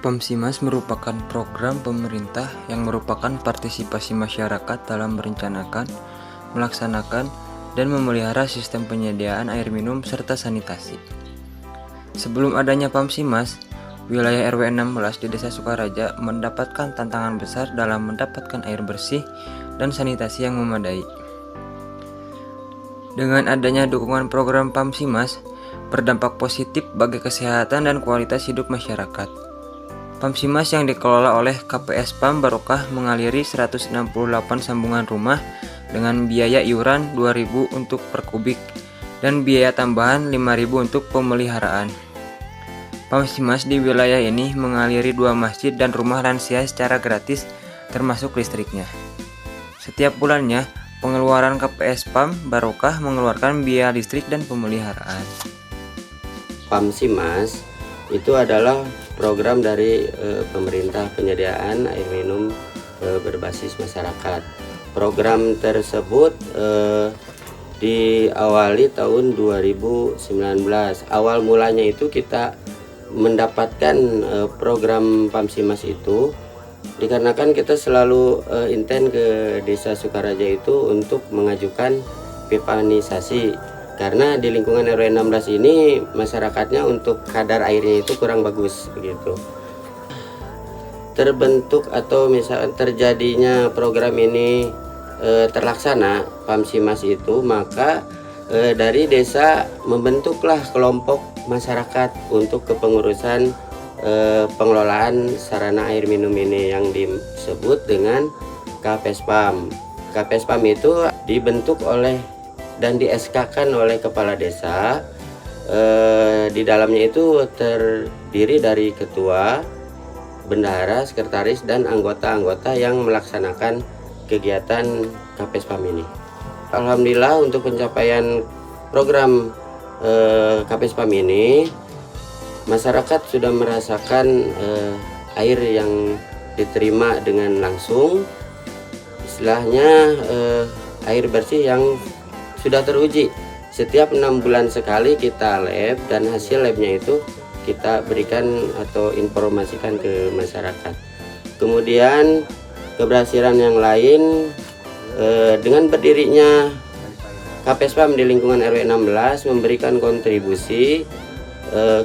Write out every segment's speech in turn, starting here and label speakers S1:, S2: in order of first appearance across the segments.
S1: Pamsimas merupakan program pemerintah yang merupakan partisipasi masyarakat dalam merencanakan, melaksanakan, dan memelihara sistem penyediaan air minum serta sanitasi. Sebelum adanya Pamsimas, wilayah RW 16 di Desa Sukaraja mendapatkan tantangan besar dalam mendapatkan air bersih dan sanitasi yang memadai. Dengan adanya dukungan program Pamsimas, berdampak positif bagi kesehatan dan kualitas hidup masyarakat. Pamsimas yang dikelola oleh KPS PAM Barokah mengaliri 168 sambungan rumah dengan biaya iuran 2.000 untuk per kubik dan biaya tambahan 5.000 untuk pemeliharaan. Pamsimas di wilayah ini mengaliri 2 masjid dan rumah lansia secara gratis termasuk listriknya. Setiap bulannya, pengeluaran KPS PAM Barokah mengeluarkan biaya listrik dan pemeliharaan.
S2: Pamsimas itu adalah program dari pemerintah penyediaan air minum berbasis masyarakat. Program tersebut diawali tahun 2019. Awal mulanya itu kita mendapatkan program Pamsimas itu dikarenakan kita selalu intent ke Desa Sukaraja itu untuk mengajukan pipanisasi. Karena di lingkungan RW 16 ini masyarakatnya untuk kadar airnya itu kurang bagus begitu. Terbentuk atau misalnya terjadinya program ini terlaksana Pamsimas itu, maka dari desa membentuklah kelompok masyarakat untuk kepengurusan pengelolaan sarana air minum ini yang disebut dengan KPS PAM. KPS PAM itu dibentuk oleh dan di-SK-kan oleh kepala desa. Di dalamnya itu terdiri dari ketua, bendahara, sekretaris, dan anggota-anggota yang melaksanakan kegiatan KPS PAM ini. Alhamdulillah untuk pencapaian program KPS PAM ini, masyarakat sudah merasakan air yang diterima dengan langsung, istilahnya air bersih yang sudah teruji. Setiap 6 bulan sekali kita lab dan hasil labnya itu kita berikan atau informasikan ke masyarakat. Kemudian keberhasilan yang lain dengan berdirinya KPS PAM di lingkungan RW 16 memberikan kontribusi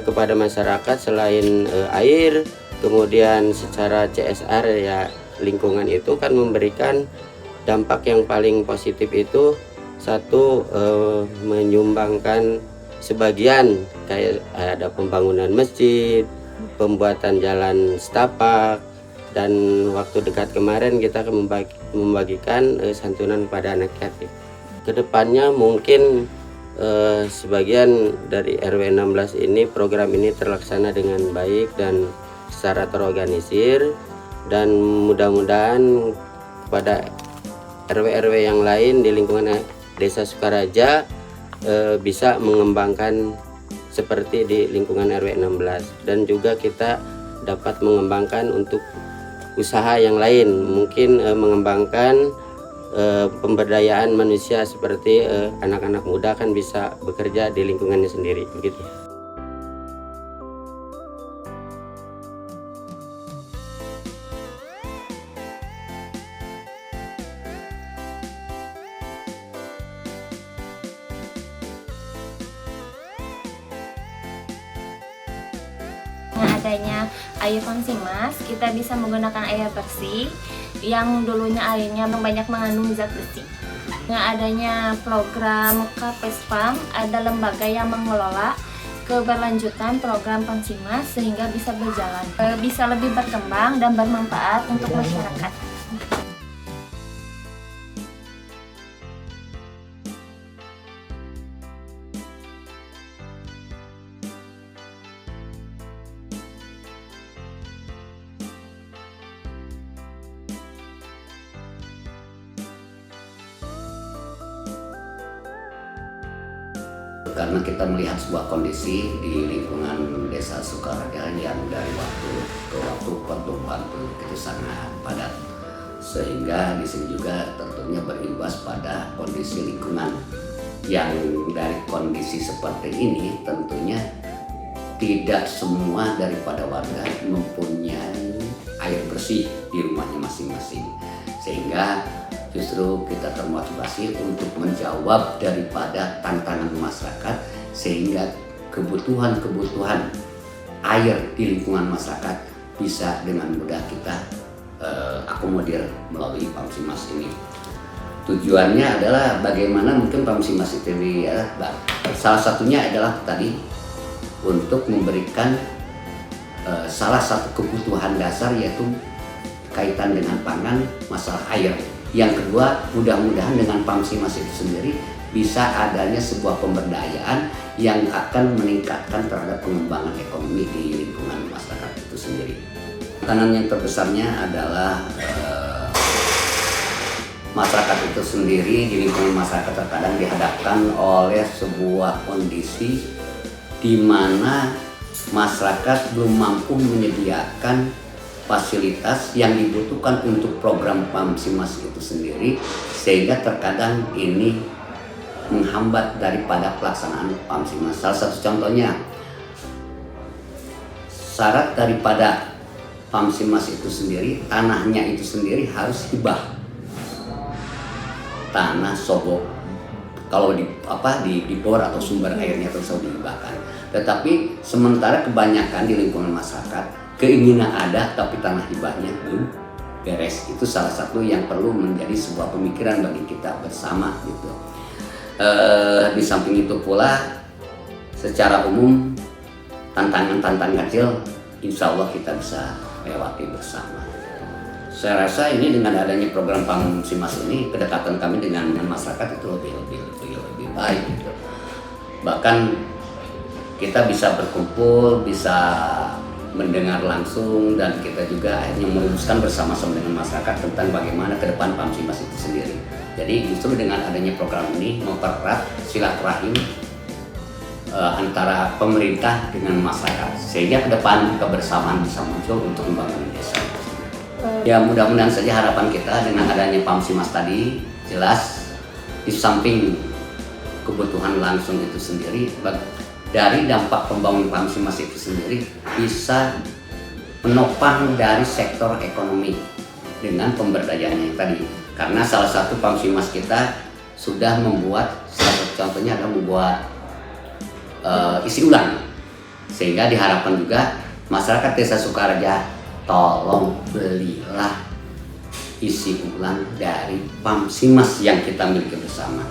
S2: kepada masyarakat selain air, kemudian secara CSR ya lingkungan itu kan memberikan dampak yang paling positif itu. Satu, menyumbangkan sebagian kayak ada pembangunan masjid, pembuatan jalan setapak, dan waktu dekat kemarin kita akan membagikan santunan pada anak yatim. Kedepannya mungkin sebagian dari RW 16 ini program ini terlaksana dengan baik dan secara terorganisir, dan mudah-mudahan pada RW-RW yang lain di lingkungan Desa Sukaraja bisa mengembangkan seperti di lingkungan RW 16, dan juga kita dapat mengembangkan untuk usaha yang lain, mungkin mengembangkan pemberdayaan manusia seperti anak-anak muda kan bisa bekerja di lingkungannya sendiri begitu.
S3: Dengan adanya air Pamsimas, kita bisa menggunakan air bersih yang dulunya airnya banyak mengandung zat besi. Dengan adanya program KPS PAM, ada lembaga yang mengelola keberlanjutan program Pamsimas sehingga bisa berjalan, bisa lebih berkembang dan bermanfaat untuk masyarakat.
S4: Karena kita melihat sebuah kondisi di lingkungan Desa Sukaraja yang dari waktu ke waktu bantu itu sangat padat, sehingga di sini juga tentunya berimbas pada kondisi lingkungan yang dari kondisi seperti ini tentunya tidak semua daripada warga mempunyai air bersih di rumahnya masing-masing, sehingga justru kita termotivasi untuk menjawab daripada tantangan masyarakat, sehingga kebutuhan air di lingkungan masyarakat bisa dengan mudah kita akomodir melalui Pamsimas ini. Tujuannya adalah bagaimana mungkin Pamsimas itu salah satunya adalah tadi untuk memberikan salah satu kebutuhan dasar, yaitu kaitan dengan pangan, masalah air. Yang kedua, mudah-mudahan dengan Pamsimas itu sendiri bisa adanya sebuah pemberdayaan yang akan meningkatkan terhadap pengembangan ekonomi di lingkungan masyarakat itu sendiri. Tantangan yang terbesarnya adalah masyarakat itu sendiri, di lingkungan masyarakat terkadang dihadapkan oleh sebuah kondisi di mana masyarakat belum mampu menyediakan fasilitas yang dibutuhkan untuk program Pamsimas itu sendiri, sehingga terkadang ini menghambat daripada pelaksanaan Pamsimas. Salah satu contohnya, syarat daripada Pamsimas itu sendiri, tanahnya itu sendiri harus hibah, tanah sobok, kalau di bor atau sumber airnya terus dihibahkan. Tetapi sementara kebanyakan di lingkungan masyarakat keinginan ada tapi tanah hibahnya belum beres. Itu salah satu yang perlu menjadi sebuah pemikiran bagi kita bersama gitu. Di samping itu pula secara umum tantangan-tantangan kecil insya Allah kita bisa lewati bersama. Saya rasa ini dengan adanya program Pamsimas ini, kedekatan kami dengan masyarakat itu lebih baik gitu. Bahkan kita bisa berkumpul, bisa mendengar langsung, dan kita juga akhirnya merumuskan bersama-sama dengan masyarakat tentang bagaimana ke depan Pamsimas itu sendiri. Jadi justru dengan adanya program ini mempererat silaturahim antara pemerintah dengan masyarakat, sehingga ke depan kebersamaan bisa muncul untuk membangun desa. Ya mudah-mudahan saja harapan kita dengan adanya Pamsimas tadi, jelas di samping kebutuhan langsung itu sendiri, dari dampak pembangunan Pamsimas itu sendiri bisa menopang dari sektor ekonomi dengan pemberdayaannya tadi. Karena salah satu Pamsimas kita sudah membuat, salah satu contohnya adalah membuat isi ulang, sehingga diharapkan juga masyarakat Desa Sukareja tolong belilah isi ulang dari Pamsimas yang kita miliki bersama.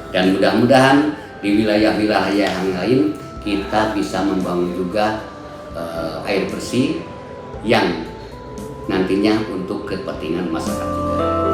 S4: Dan mudah-mudahan di wilayah-wilayah yang lain kita bisa membangun juga air bersih yang nantinya untuk kepentingan masyarakat juga.